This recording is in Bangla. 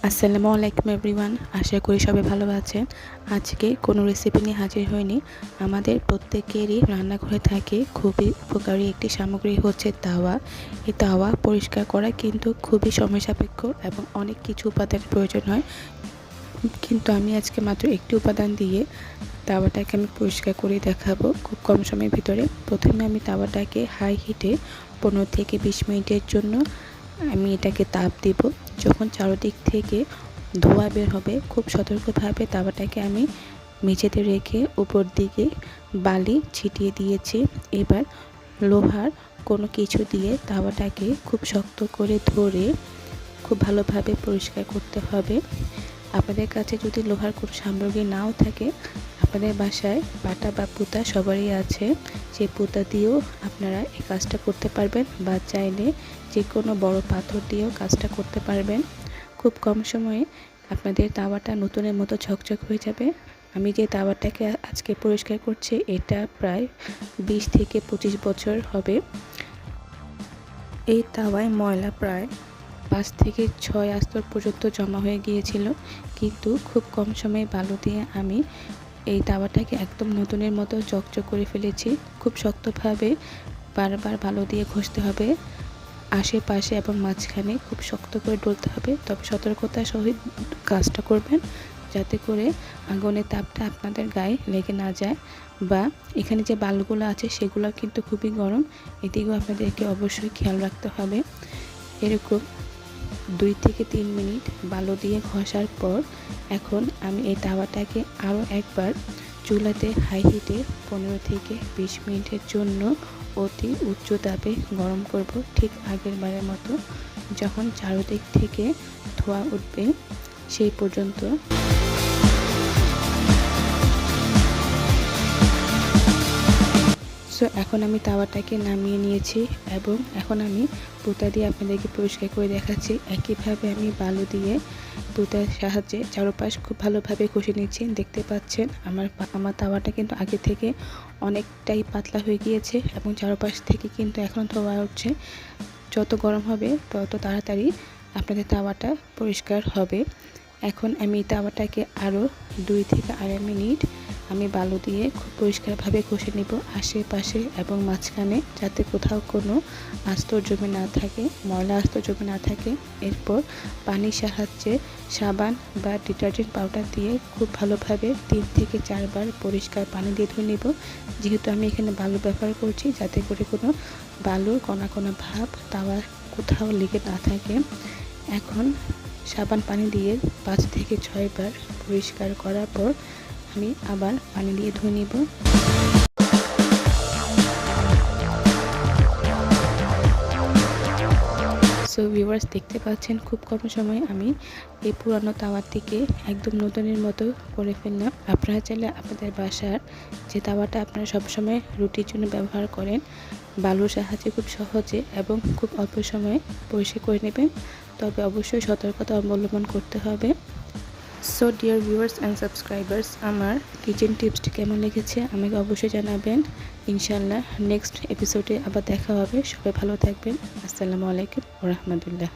আসসালামু আলাইকুম এভরিওয়ান, আশা করি সবাই ভালো আছেন। আজকে কোনো রেসিপি নিয়ে হাজির হয়নি। আমাদের প্রত্যেকেরই রান্নাঘরে থাকে খুবই উপকারী একটি সামগ্রী হচ্ছে তাওয়া। এই তাওয়া পরিষ্কার করা কিন্তু খুবই সময় সাপেক্ষ এবং অনেক কিছু উপাদানের প্রয়োজন হয়, কিন্তু আমি আজকে মাত্র একটি উপাদান দিয়ে তাওয়াটাকে আমি পরিষ্কার করে দেখাবো খুব কম সময়ের ভিতরে। প্রথমে আমি তাওয়াটাকে হাই হিটে 15 থেকে 20 মিনিটের জন্য আমি এটাকে তাপ দেব। যখন চারদিক থেকে ধোঁয়া বের হবে, খুব সতর্কভাবে তাওয়াটাকে আমি মেঝেতে রেখে উপর দিকে বালি ছিটিয়ে দিয়েছি। এবার লোহার কোনো কিছু দিয়ে তাওয়াটাকে খুব শক্ত করে ধরে খুব ভালোভাবে পরিষ্কার করতে হবে। আপনাদের কাছে যদি লোহার কোনো সামগ্রী নাও থাকে, আপনাদের বাসায় পাটা বা পুঁতা সবারই আছে, সেই পুঁতা দিয়েও আপনারা এই কাজটা করতে পারবেন, বা চাইলে যে কোনো বড় পাথর দিয়েও কাজটা করতে পারবেন। খুব কম সময়ে আপনাদের তাওয়াটা নতুনের মতো ঝকঝক হয়ে যাবে। আমি যে তাওয়াটাকে আজকে পরিষ্কার করছি, এটা প্রায় 20 থেকে 25 বছর হবে। এই তাওয়ায় ময়লা প্রায় 5 থেকে 6 স্তর পর্যন্ত জমা হয়ে গিয়েছিল, কিন্তু খুব কম সময়ে বালু দিয়ে আমি এই তাওয়াটাকে একদম নতুনের মতো চকচক করে ফেলেছি। খুব শক্তভাবে বারবার বালু দিয়ে ঘষতে হবে, আশেপাশে এবং মাঝখানে খুব শক্ত করে ডলতে হবে। তবে সতর্কতার সহিত কাজটা করবেন, যাতে করে আগুনের তাপটা আপনাদের গায়ে লেগে না যায়, বা এখানে যে বালুগুলো আছে সেগুলো কিন্তু খুবই গরম, এদিকেও আপনাদেরকে অবশ্যই খেয়াল রাখতে হবে। এরকম 2 থেকে 3 মিনিট বালু দিয়ে ঘষার পর এখন আমি এই তাওয়াটাকে আরও একবার চুলাতে হাই হিটে 15 থেকে 20 মিনিটের জন্য অতি উচ্চ তাপে গরম করব, ঠিক আগের বারের মতো। যখন চারদিক থেকে ধোঁয়া উঠবে সেই পর্যন্ত। সো এখন আমি তাওয়াটাকে নামিয়ে নিয়েছি এবং এখন আমি পুঁতা দিয়ে আপনাদেরকে পরিষ্কার করে দেখাচ্ছি। একইভাবে আমি বালু দিয়ে পুঁতার সাহায্যে চারপাশ খুব ভালোভাবে ঘষে নিচ্ছি। দেখতে পাচ্ছেন আমার তাওয়াটা কিন্তু আগে থেকে অনেকটাই পাতলা হয়ে গিয়েছে এবং চারপাশ থেকে কিন্তু এখন ধোঁয়া উঠছে। যত গরম হবে তত তাড়াতাড়ি আপনাদের তাওয়াটা পরিষ্কার হবে। এখন আমি তাওয়াটাকে আরও 2 থেকে 2.5 মিনিট আমি বালু দিয়ে খুব পরিষ্কারভাবে ঘষে নেব, আশেপাশে এবং মাঝখানে, যাতে কোথাও কোনো আস্তর জমে না থাকে, ময়লা আস্তর জমে না থাকে। এরপর পানির সাহায্যে সাবান বা ডিটারজেন্ট পাউডার দিয়ে খুব ভালোভাবে 3 থেকে 4 বার পরিষ্কার পানি দিয়ে ধুয়ে নেব। যেহেতু আমি এখানে বালু ব্যবহার করছি, যাতে করে কোনো বালুর কণা কণা ভাব তাওয়া কোথাও লেগে না থাকে। এখন সাবান পানি দিয়ে 5 থেকে 6 বার পরিষ্কার করার পর আমি আবার পানি দিয়ে ধুয়ে নেব। সো ভিউয়ার্স, দেখতে পাচ্ছেন খুব কম সময়ে আমি এই পুরানো তাওয়াটিকে একদম নতুনের মতো করে ফেললাম। আপনারা চাইলে আপনাদের বাসার যে তাওয়াটা আপনারা সবসময় রুটির জন্য ব্যবহার করেন, বালুর সাহায্যে খুব সহজে এবং খুব অল্প সময়ে পরিষ্কার করে নেবেন। তবে অবশ্যই সতর্কতা অবলম্বন করতে হবে। So dear viewers and subscribers, আমার কিচেন টিপসটি কেমন লেগেছে আমাকে অবশ্যই জানাবেন। ইনশাআল্লাহ নেক্সট এপিসোডে আবার দেখা হবে। সবাই ভালো থাকবেন। আসসালামু আলাইকুম ওয়া রাহমাতুল্লাহ।